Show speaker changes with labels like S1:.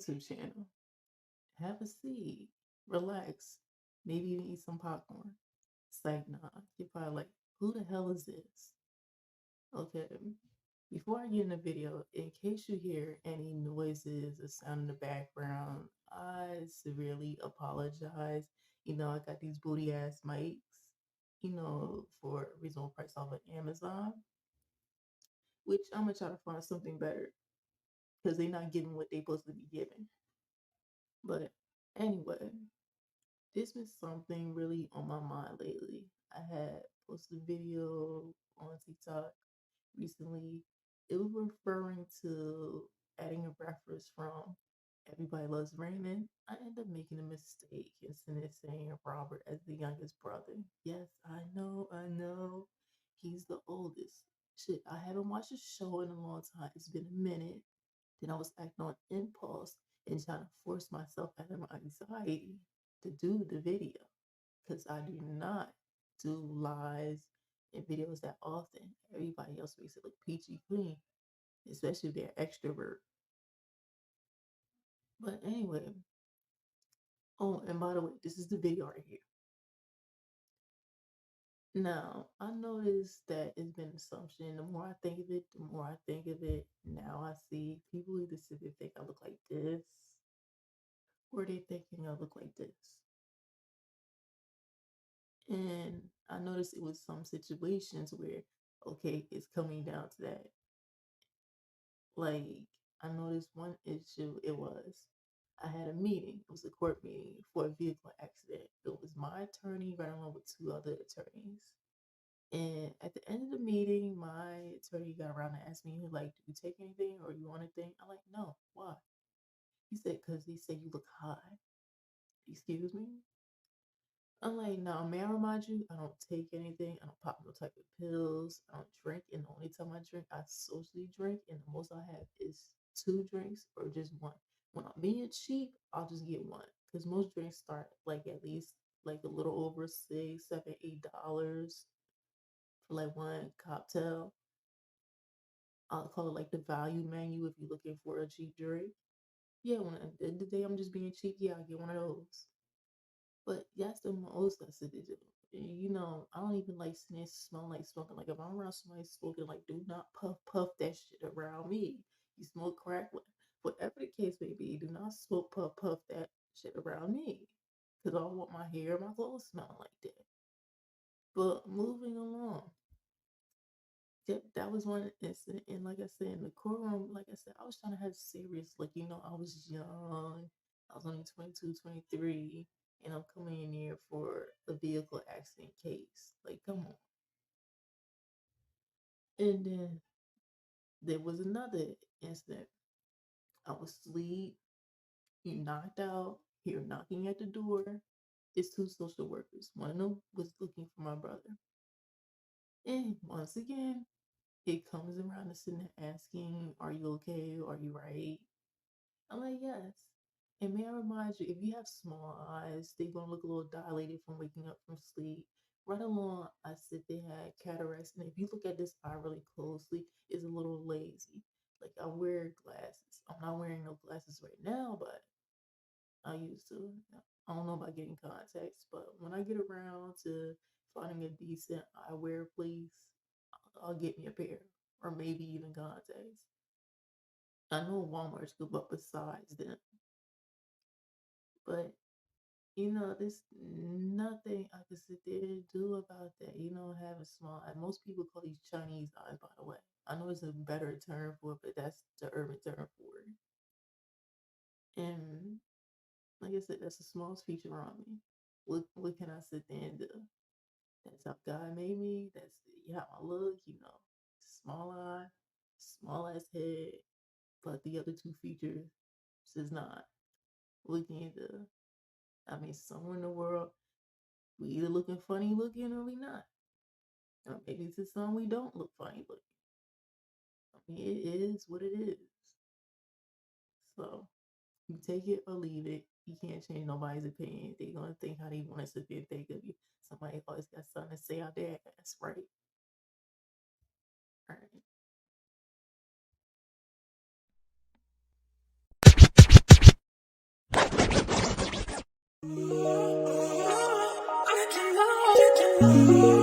S1: YouTube channel. Have a seat, relax, maybe even eat some popcorn. It's like, nah, you're probably like, who the hell is this? Okay, before I get in the video, in case you hear any noises or sound in the background, I severely apologize. I got these booty ass mics, for a reasonable price off of Amazon, which I'm gonna try to find something better because they're not giving what they're supposed to be giving. But anyway, this was something really on my mind lately. I had posted a video on TikTok recently. It was referring to adding a reference from Everybody Loves Raymond. I ended up making a mistake instead of saying Robert as the youngest brother. Yes, I know. He's the oldest. Shit, I haven't watched a show in a long time. It's been a minute. Then I was acting on impulse and trying to force myself out of my anxiety to do the video because I do not do lives and videos that often. Everybody else makes it look peachy clean, especially if they're extrovert. But anyway, oh, and by the way, this is the video right here. Now, I noticed that it's been an assumption. The more I think of it, the more I think of it. Now I see people either sit there think I look like this, or they thinking I look like this. And I noticed it was some situations where, okay, it's coming down to that. Like, I noticed one issue, it was I had a meeting, it was a court meeting for a vehicle accident. It was my attorney right along with two other attorneys. And at the end of the meeting, my attorney got around and asked me, like, do you take anything or you want anything? I'm like, no, why? He said, because he said you look high. Excuse me? I'm like, now, may I remind you, I don't take anything. I don't pop no type of pills. I don't drink. And the only time I drink, I socially drink. And the most I have is two drinks or just one. When I'm being cheap, I'll just get one. Because most drinks start like at least like a little over six, seven, $8 for like one cocktail. I'll call it like the value menu if you're looking for a cheap drink. Yeah, when at the end of the day I'm just being cheap, yeah, I'll get one of those. But that's the most I said to do. I don't even like snitch smell like smoking. Like if I'm around somebody smoking, like do not puff that shit around me. You smoke crack, whatever the case may be, do not smoke puff that shit around me. Cause I don't want my hair, my clothes smelling like that. But moving along, that was one incident. And like I said, in the courtroom, like I said, I was trying to have serious, like, I was young. I was only 22, 23, and I'm coming in here for a vehicle accident case. Like, come on. And then there was another incident. I was asleep, you knocked out, here knocking at the door. It's two social workers. One of them was looking for my brother. And once again, it comes around to sitting there asking, are you okay? Are you right? I'm like, yes. And may I remind you, if you have small eyes, they're gonna look a little dilated from waking up from sleep. Right along, I said they had cataracts, and if you look at this eye really closely, it's a little lazy. Like I wear glasses. I'm not wearing no glasses right now, but I used to. I don't know about getting contacts, but when I get around to finding a decent eyewear place, I'll get me a pair or maybe even contacts. I know Walmart's good, but besides them, but there's nothing I can sit there and do about that. Having small eyes. Most people call these Chinese eyes, by the way. I know it's a better term for it, but that's the urban term for it. And like I said, that's the smallest feature on me. What can I sit there and do? That's how God made me. That's how I look. Small eye, small ass head, but the other two features is not. What can you do? I mean, somewhere in the world, we either looking funny looking or we not. Or maybe to some we don't look funny looking. I mean, it is what it is. So you take it or leave it. You can't change nobody's opinion. They're gonna think how they want us to think of you. Somebody always got something to say out there. That's right. All right.
S2: I can know.